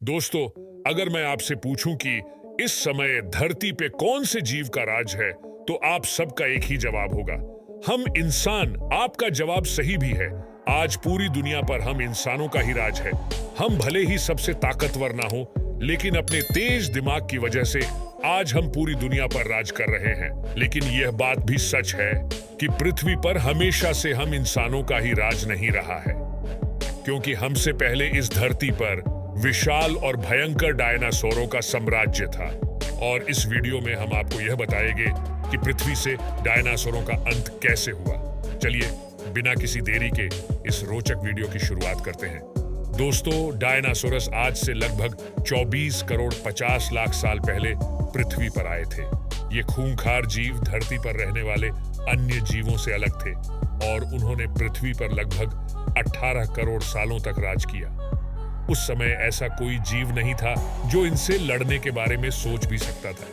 दोस्तों, अगर मैं आपसे पूछूं कि इस समय धरती पे कौन से जीव का राज है, तो आप सबका एक ही जवाब होगा, हम इंसान। आपका जवाब सही भी है। आज पूरी दुनिया पर हम इंसानों का ही राज है। हम भले ही सबसे ताकतवर ना हो, लेकिन अपने तेज दिमाग की वजह से आज हम पूरी दुनिया पर राज कर रहे हैं। लेकिन यह बात भी सच है कि पृथ्वी पर हमेशा से हम इंसानों का ही राज नहीं रहा है, क्योंकि हमसे पहले इस धरती पर विशाल और भयंकर डायनासोरों का साम्राज्य था। और इस वीडियो में हम आपको यह बताएंगे कि पृथ्वी से डायनासोरों का अंत कैसे हुआ। चलिए बिना किसी देरी के इस रोचक वीडियो की शुरुआत करते हैं। दोस्तों, डायनासोरस आज से लगभग 24 करोड़ 50 लाख साल पहले पृथ्वी पर आए थे। ये खूंखार जीव धरती पर रहने वाले अन्य जीवों से अलग थे और उन्होंने पृथ्वी पर लगभग 18 करोड़ सालों तक राज किया। उस समय ऐसा कोई जीव नहीं था जो इनसे लड़ने के बारे में सोच भी सकता था।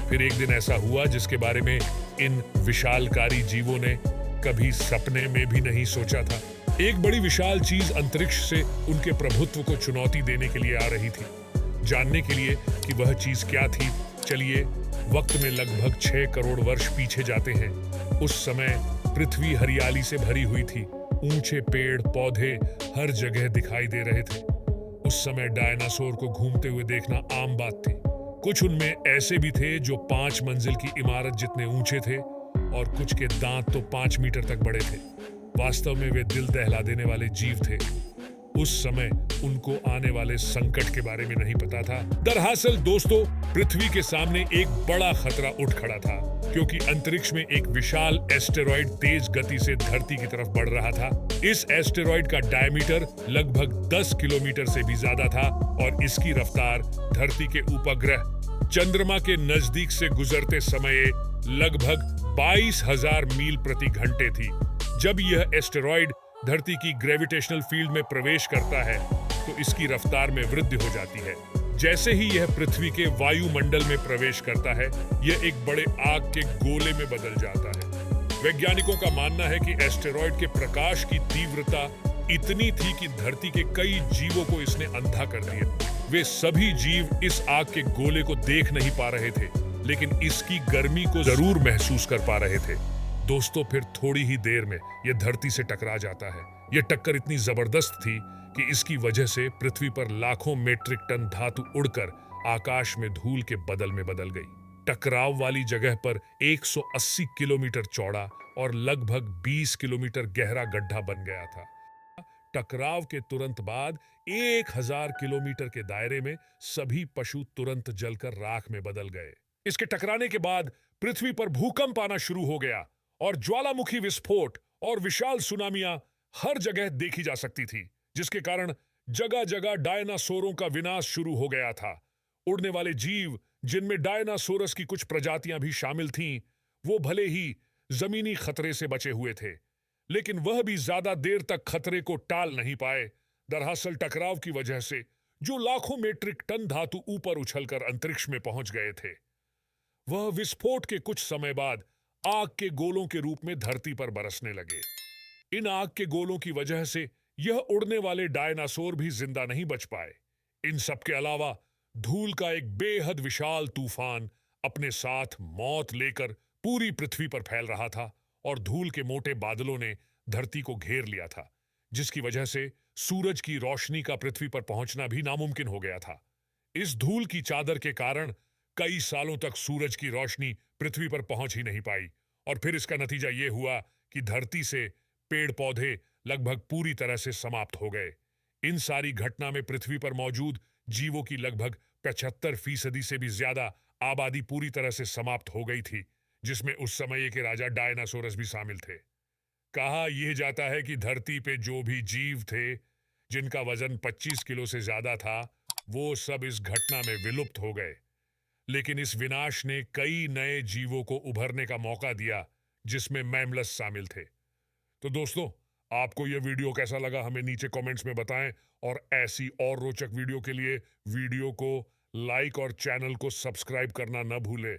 फिर एक दिन ऐसा हुआ जिसके बारे में इन विशालकारी जीवों ने कभी सपने में भी नहीं सोचा था। एक बड़ी विशाल चीज अंतरिक्ष से उनके प्रभुत्व को चुनौती देने के लिए आ रही थी। जानने के लिए कि वह चीज क्या थी, चलिए वक्त में लगभग 6 करोड़ वर्ष पीछे जाते हैं। उस समय पृथ्वी हरियाली से भरी हुई थी। ऊंचे पेड़ पौधे हर जगह दिखाई दे रहे थे। उस समय डायनासोर को घूमते हुए देखना आम बात थी। कुछ उनमें ऐसे भी थे जो 5 मंजिल की इमारत जितने ऊंचे थे और कुछ के दांत तो 5 मीटर तक बड़े थे। वास्तव में वे दिल दहला देने वाले जीव थे। उस समय उनको आने वाले संकट के बारे में नहीं पता था। दरअसल दोस्तों, पृथ्वी के सामने एक बड़ा खतरा उठ खड़ा था, क्योंकि अंतरिक्ष में एक विशाल एस्टेरॉयड तेज गति से धरती की तरफ बढ़ रहा था। इस एस्टेरॉयड का डायमीटर लगभग 10 किलोमीटर से भी ज्यादा था और इसकी रफ्तार धरती के उपग्रह चंद्रमा के नजदीक से गुजरते समय लगभग 22,000 मील प्रति घंटे थी। जब यह एस्टेरॉयड धरती की ग्रेविटेशनल फील्ड में प्रवेश करता है तो इसकी रफ्तार में वृद्धि हो जाती है। जैसे ही यह पृथ्वी के वायुमंडल में प्रवेश करता है, यह एक बड़े आग के गोले में बदल जाता है। वैज्ञानिकों का मानना है कि एस्टेरॉयड के प्रकाश की तीव्रता इतनी थी कि धरती के कई जीवों को इसने अंधा कर दिया। वे सभी जीव इस आग के गोले को देख नहीं पा रहे थे, लेकिन इसकी गर्मी को जरूर महसूस कर पा रहे थे। दोस्तों, फिर थोड़ी ही देर में यह धरती से टकरा जाता है। यह टक्कर इतनी जबरदस्त थी कि इसकी वजह से पृथ्वी पर लाखों मीट्रिक टन धातु उड़कर आकाश में धूल के बदल में बदल गई। टकराव वाली जगह पर 180 किलोमीटर चौड़ा और लगभग 20 किलोमीटर गहरा गड्ढा बन गया था। टकराव के तुरंत बाद 1000 किलोमीटर के दायरे में सभी पशु तुरंत जलकर राख में बदल गए। इसके टकराने के बाद पृथ्वी पर भूकंप आना शुरू हो गया और ज्वालामुखी विस्फोट और विशाल सुनामियां हर जगह देखी जा सकती थी, जिसके कारण जगह जगह डायनासोरों का विनाश शुरू हो गया था। उड़ने वाले जीव, जिनमें डायनासोरस की कुछ प्रजातियां भी शामिल थीं, वो भले ही जमीनी खतरे से बचे हुए थे, लेकिन वह भी ज्यादा देर तक खतरे को टाल नहीं पाए। दरअसल टकराव की वजह से जो लाखों मीट्रिक टन धातु ऊपर उछलकर अंतरिक्ष में पहुंच गए थे, वह विस्फोट के कुछ समय बाद आग के गोलों के रूप में धरती पर बरसने लगे। इन आग के गोलों की वजह से यह उड़ने वाले डायनासोर भी जिंदा नहीं बच पाए। इन सब के अलावा धूल का एक बेहद विशाल तूफान अपने साथ मौत लेकर पूरी पृथ्वी पर फैल रहा था और धूल के मोटे बादलों ने धरती को घेर लिया था, जिसकी वजह से सूरज की रोशनी का पृथ्वी पर पहुंचना भी नामुमकिन हो गया था। इस धूल की चादर के कारण कई सालों तक सूरज की रोशनी पृथ्वी पर पहुंच ही नहीं पाई और फिर इसका नतीजा यह हुआ कि धरती से पेड़ पौधे लगभग पूरी तरह से समाप्त हो गए। इन सारी घटना में पृथ्वी पर मौजूद जीवों की लगभग 75% से भी ज्यादा आबादी पूरी तरह से समाप्त हो गई थी, जिसमें उस समय के राजा डायनासोरस भी शामिल थे। कहा यह जाता है कि धरती पे जो भी जीव थे जिनका वजन 25 किलो से ज्यादा था, वो सब इस घटना में विलुप्त हो गए। लेकिन इस विनाश ने कई नए जीवों को उभरने का मौका दिया, जिसमें मैमलस शामिल थे। तो दोस्तों, आपको यह वीडियो कैसा लगा हमें नीचे कमेंट्स में बताएं और ऐसी और रोचक वीडियो के लिए वीडियो को लाइक और चैनल को सब्सक्राइब करना न भूलें।